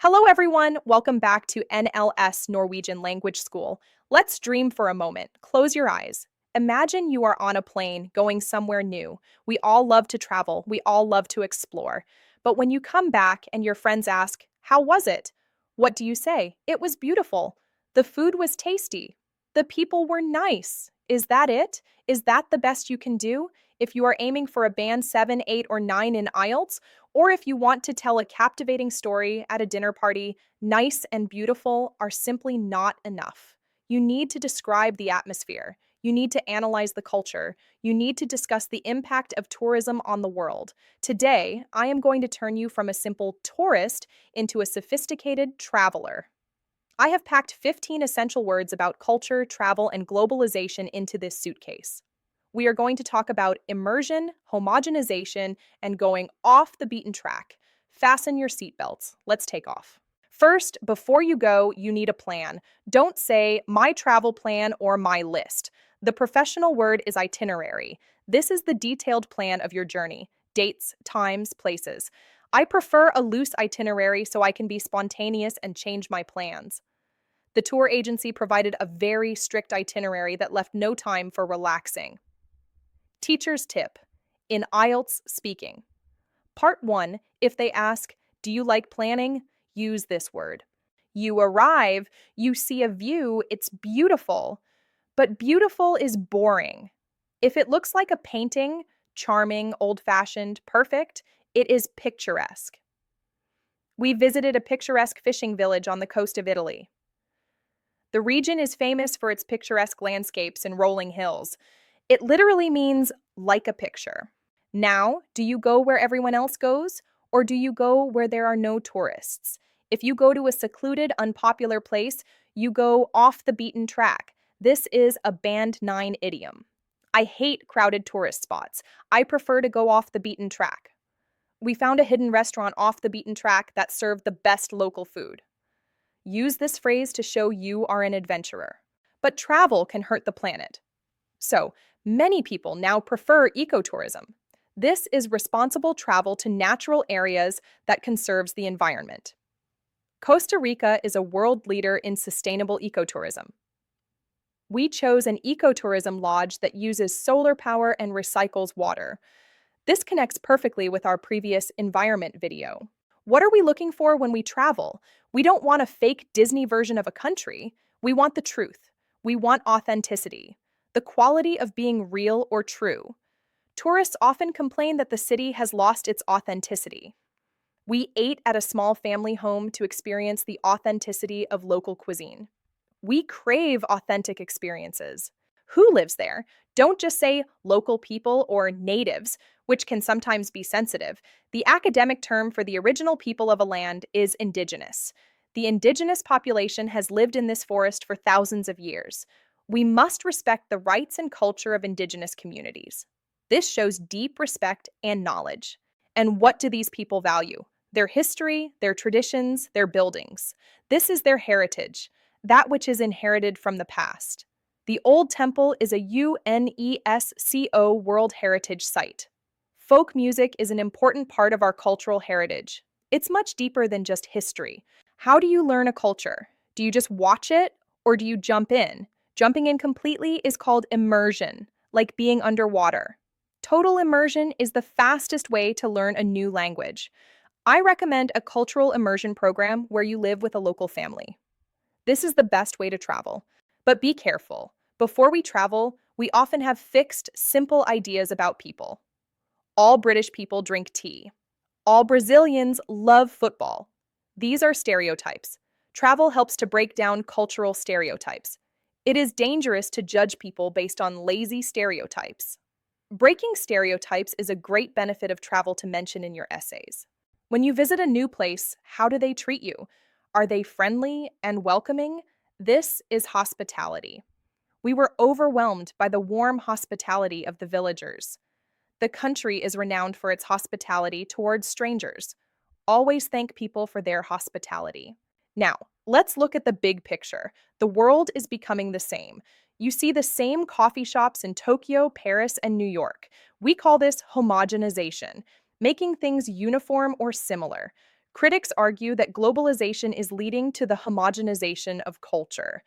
Hello, everyone. Welcome back to NLS Norwegian Language School. Let's dream for a moment. Close your eyes. Imagine you are on a plane going somewhere new. We all love to travel, we all love to explore. But when you come back and your friends ask, "How was it?" What do you say? "It was beautiful. The food was tasty. The people were nice." Is that it? Is that the best you can do? If you are aiming for a band 7, 8, or 9 in IELTS, or if you want to tell a captivating story at a dinner party, nice and beautiful are simply not enough. You need to describe the atmosphere. You need to analyze the culture. You need to discuss the impact of tourism on the world. Today, I am going to turn you from a simple tourist into a sophisticated traveler. I have packed 15 essential words about culture, travel, and globalization into this suitcase. We are going to talk about immersion, homogenization, and going off the beaten track. Fasten your seatbelts. Let's take off. First, before you go, you need a plan. Don't say my travel plan or my list. The professional word is itinerary. This is the detailed plan of your journey: dates, times, places. I prefer a loose itinerary so I can be spontaneous and change my plans. The tour agency provided a very strict itinerary that left no time for relaxing. Teacher's tip in IELTS speaking. Part 1, if they ask, "Do you like planning?" use this word. You arrive, you see a view, it's beautiful, but beautiful is boring. If it looks like a painting, charming, old-fashioned, perfect, it is picturesque. We visited a picturesque fishing village on the coast of Italy. The region is famous for its picturesque landscapes and rolling hills. It literally means like a picture. Now, do you go where everyone else goes, or do you go where there are no tourists? If you go to a secluded, unpopular place, you go off the beaten track. This is a Band 9 idiom. I hate crowded tourist spots. I prefer to go off the beaten track. We found a hidden restaurant off the beaten track that served the best local food. Use this phrase to show you are an adventurer. But travel can hurt the planet. So, many people now prefer ecotourism. This is responsible travel to natural areas that conserves the environment. Costa Rica is a world leader in sustainable ecotourism. We chose an ecotourism lodge that uses solar power and recycles water. This connects perfectly with our previous environment video. What are we looking for when we travel? We don't want a fake Disney version of a country. We want the truth. We want authenticity. The quality of being real or true. Tourists often complain that the city has lost its authenticity. We ate at a small family home to experience the authenticity of local cuisine. We crave authentic experiences. Who lives there? Don't just say local people or natives, which can sometimes be sensitive. The academic term for the original people of a land is indigenous. The indigenous population has lived in this forest for thousands of years. We must respect the rights and culture of indigenous communities. This shows deep respect and knowledge. And what do these people value? Their history, their traditions, their buildings. This is their heritage, that which is inherited from the past. The Old Temple is a UNESCO World Heritage Site. Folk music is an important part of our cultural heritage. It's much deeper than just history. How do you learn a culture? Do you just watch it, or do you jump in? Jumping in completely is called immersion, like being underwater. Total immersion is the fastest way to learn a new language. I recommend a cultural immersion program where you live with a local family. This is the best way to travel. But be careful. Before we travel, we often have fixed, simple ideas about people. All British people drink tea. All Brazilians love football. These are stereotypes. Travel helps to break down cultural stereotypes. It is dangerous to judge people based on lazy stereotypes. Breaking stereotypes is a great benefit of travel to mention in your essays. When you visit a new place, how do they treat you? Are they friendly and welcoming? This is hospitality. We were overwhelmed by the warm hospitality of the villagers. The country is renowned for its hospitality towards strangers. Always thank people for their hospitality. Now, let's look at the big picture. The world is becoming the same. You see the same coffee shops in Tokyo, Paris, and New York. We call this homogenization, making things uniform or similar. Critics argue that globalization is leading to the homogenization of culture.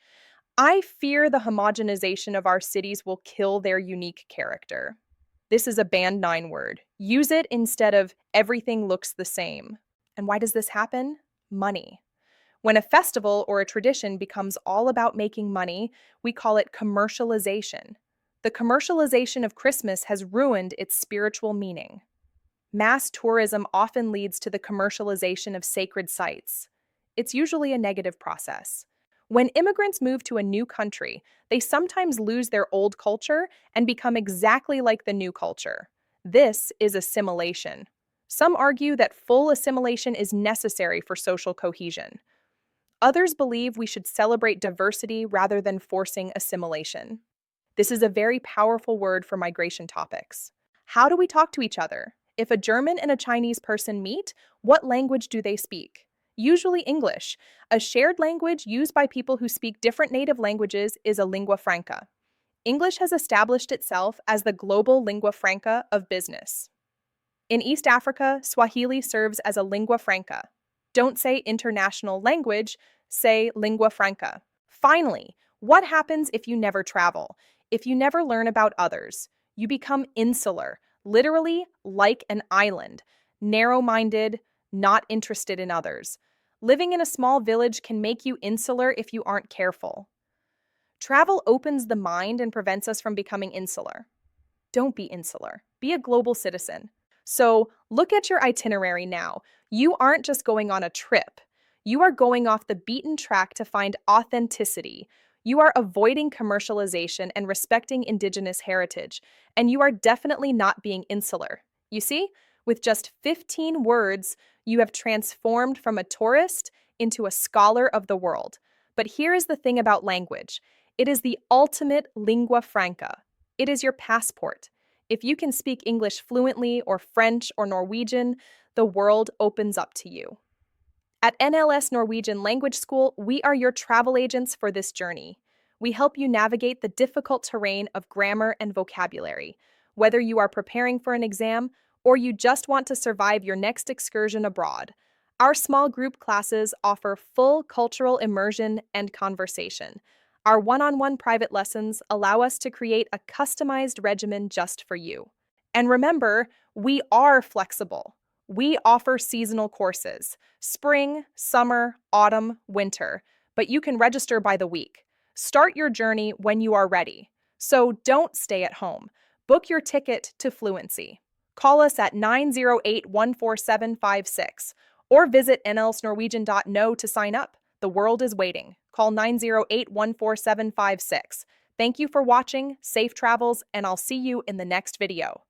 I fear the homogenization of our cities will kill their unique character. This is a band 9 word. Use it instead of everything looks the same. And why does this happen? Money. When a festival or a tradition becomes all about making money, we call it commercialization. The commercialization of Christmas has ruined its spiritual meaning. Mass tourism often leads to the commercialization of sacred sites. It's usually a negative process. When immigrants move to a new country, they sometimes lose their old culture and become exactly like the new culture. This is assimilation. Some argue that full assimilation is necessary for social cohesion. Others believe we should celebrate diversity rather than forcing assimilation. This is a very powerful word for migration topics. How do we talk to each other? If a German and a Chinese person meet, what language do they speak? Usually English. A shared language used by people who speak different native languages is a lingua franca. English has established itself as the global lingua franca of business. In East Africa, Swahili serves as a lingua franca. Don't say international language, say lingua franca. Finally, what happens if you never travel? If you never learn about others? You become insular, literally like an island, narrow-minded, not interested in others. Living in a small village can make you insular if you aren't careful. Travel opens the mind and prevents us from becoming insular. Don't be insular. Be a global citizen. So look at your itinerary now. You aren't just going on a trip. You are going off the beaten track to find authenticity. You are avoiding commercialization and respecting indigenous heritage. And you are definitely not being insular. You see, with just 15 words, you have transformed from a tourist into a scholar of the world. But here is the thing about language. It is the ultimate lingua franca. It is your passport. If you can speak English fluently or French or Norwegian, the world opens up to you. At NLS Norwegian Language School, we are your travel agents for this journey. We help you navigate the difficult terrain of grammar and vocabulary, whether you are preparing for an exam or you just want to survive your next excursion abroad. Our small group classes offer full cultural immersion and conversation. Our one-on-one private lessons allow us to create a customized regimen just for you. And remember, we are flexible. We offer seasonal courses, spring, summer, autumn, winter, but you can register by the week. Start your journey when you are ready. So don't stay at home. Book your ticket to fluency. Call us at 908-14756 or visit nlsnorwegian.no to sign up. The world is waiting. Call 908-14756. Thank you for watching, safe travels, and I'll see you in the next video.